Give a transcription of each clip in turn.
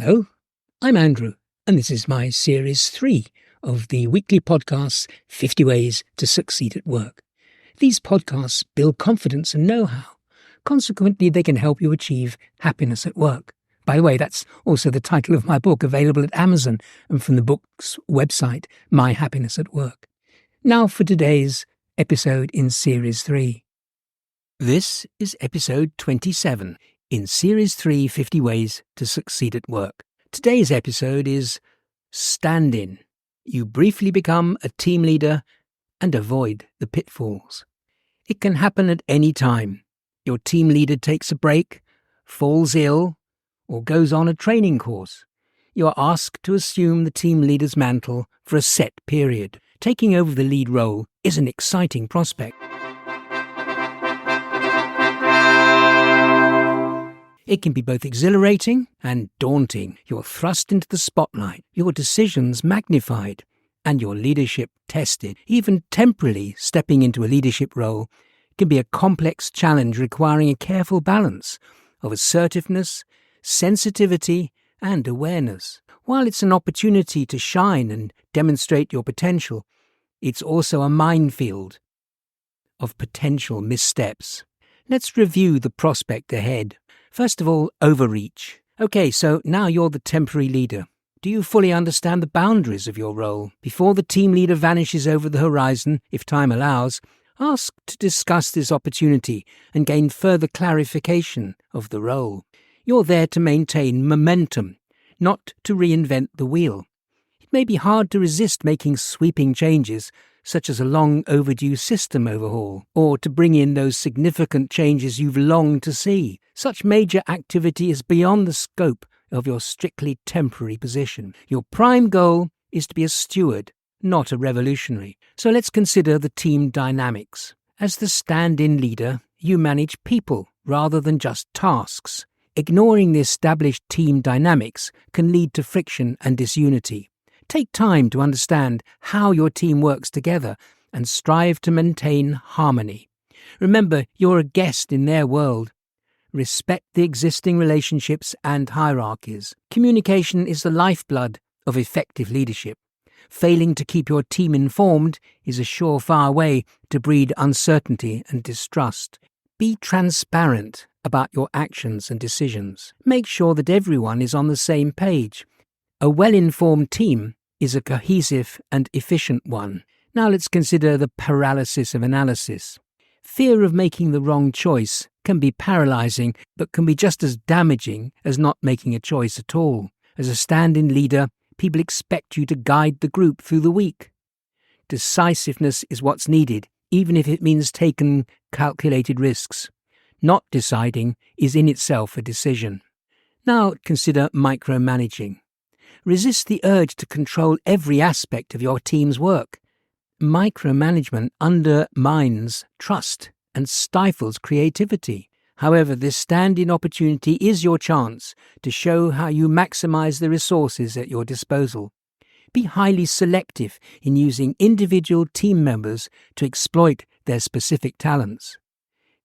Hello, I'm Andrew, and this is my Series 3 of the weekly podcasts 50 Ways to Succeed at Work. These podcasts build confidence and know-how. Consequently, they can help you achieve happiness at work. By the way, that's also the title of my book, available at Amazon and from the book's website, My Happiness at Work. Now for today's episode in Series 3. This is episode 27 in Series 3, 50 Ways to Succeed at Work. Today's episode is Stand In. You briefly become a team leader and avoid the pitfalls. It can happen at any time. Your team leader takes a break, falls ill, or goes on a training course. You are asked to assume the team leader's mantle for a set period. Taking over the lead role is an exciting prospect. It can be both exhilarating and daunting. You're thrust into the spotlight, your decisions magnified, and your leadership tested. Even temporarily stepping into a leadership role can be a complex challenge requiring a careful balance of assertiveness, sensitivity, and awareness. While it's an opportunity to shine and demonstrate your potential, it's also a minefield of potential missteps. Let's review the prospect ahead. First of all, overreach. Okay, so now you're the temporary leader. Do you fully understand the boundaries of your role? Before the team leader vanishes over the horizon, if time allows, ask to discuss this opportunity and gain further clarification of the role. You're there to maintain momentum, not to reinvent the wheel. It may be hard to resist making sweeping changes, such as a long overdue system overhaul, or to bring in those significant changes you've longed to see. Such major activity is beyond the scope of your strictly temporary position. Your prime goal is to be a steward, not a revolutionary. So let's consider the team dynamics. As the stand-in leader, you manage people rather than just tasks. Ignoring the established team dynamics can lead to friction and disunity. Take time to understand how your team works together and strive to maintain harmony. Remember, you're a guest in their world. Respect the existing relationships and hierarchies. Communication is the lifeblood of effective leadership. Failing to keep your team informed is a surefire way to breed uncertainty and distrust. Be transparent about your actions and decisions. Make sure that everyone is on the same page. A well-informed team is a cohesive and efficient one. Now let's consider the paralysis of analysis. Fear of making the wrong choice can be paralyzing, but can be just as damaging as not making a choice at all. As a stand-in leader, people expect you to guide the group through the week. Decisiveness is what's needed, even if it means taking calculated risks. Not deciding is in itself a decision. Now consider micromanaging. Resist the urge to control every aspect of your team's work. Micromanagement undermines trust and stifles creativity. However, this stand-in opportunity is your chance to show how you maximize the resources at your disposal. Be highly selective in using individual team members to exploit their specific talents.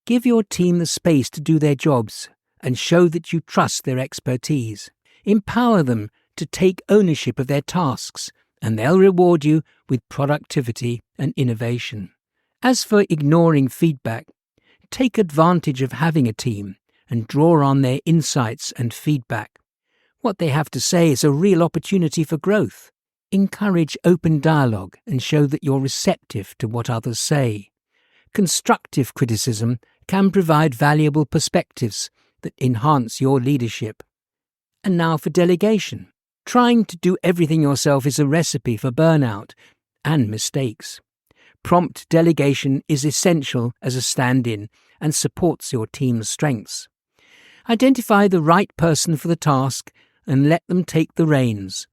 Give your team the space to do their jobs and show that you trust their expertise. Empower them to take ownership of their tasks, and they'll reward you with productivity and innovation. As for ignoring feedback, take advantage of having a team and draw on their insights and feedback. What they have to say is a real opportunity for growth. Encourage open dialogue and show that you're receptive to what others say. Constructive criticism can provide valuable perspectives that enhance your leadership. And now for delegation. Trying to do everything yourself is a recipe for burnout and mistakes. Prompt delegation is essential as a stand-in and supports your team's strengths. Identify the right person for the task and let them take the reins.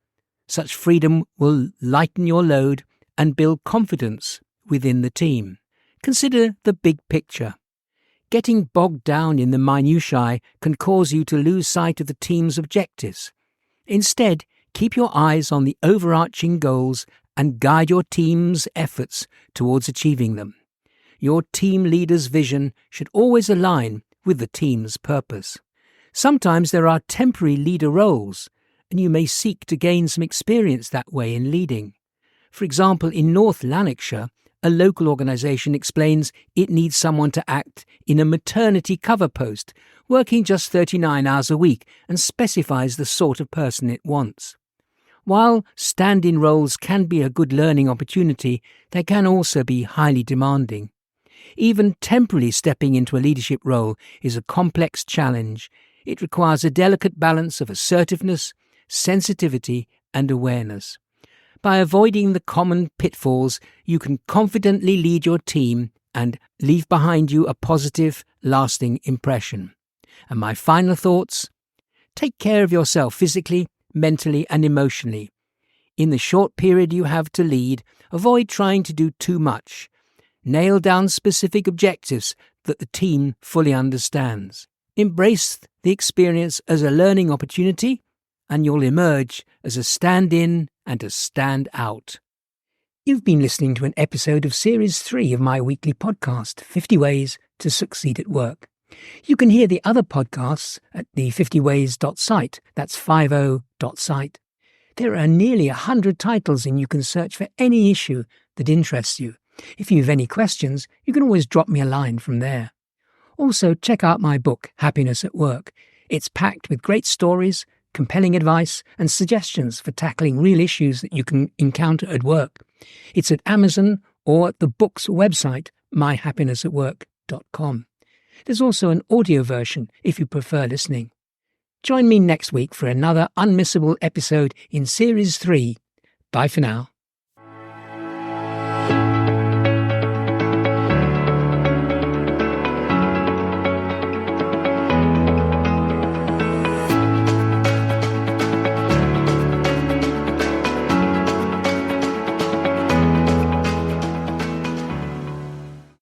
Such freedom will lighten your load and build confidence within the team. Consider the big picture. Getting bogged down in the minutiae can cause you to lose sight of the team's objectives. Instead, keep your eyes on the overarching goals and guide your team's efforts towards achieving them. Your team leader's vision should always align with the team's purpose. Sometimes there are temporary leader roles, and you may seek to gain some experience that way in leading. For example, in North Lanarkshire, a local organisation explains it needs someone to act in a maternity cover post, working just 39 hours a week, and specifies the sort of person it wants. While stand-in roles can be a good learning opportunity, they can also be highly demanding. Even temporarily stepping into a leadership role is a complex challenge. It requires a delicate balance of assertiveness, sensitivity, and awareness. By avoiding the common pitfalls, you can confidently lead your team and leave behind you a positive, lasting impression. And my final thoughts? Take care of yourself physically, mentally, and emotionally. In the short period you have to lead, avoid trying to do too much. Nail down specific objectives that the team fully understands. Embrace the experience as a learning opportunity, and you'll emerge as a stand-in and a stand-out. You've been listening to an episode of Series 3 of my weekly podcast, 50 Ways to Succeed at Work. You can hear the other podcasts at the 50ways.site, that's 50.site. There are nearly 100 titles and you can search for any issue that interests you. If you have any questions, you can always drop me a line from there. Also, check out my book, Happiness at Work. It's packed with great stories, compelling advice and suggestions for tackling real issues that you can encounter at work. It's at Amazon or at the book's website, myhappinessatwork.com. There's also an audio version if you prefer listening. Join me next week for another unmissable episode in Series 3. Bye for now.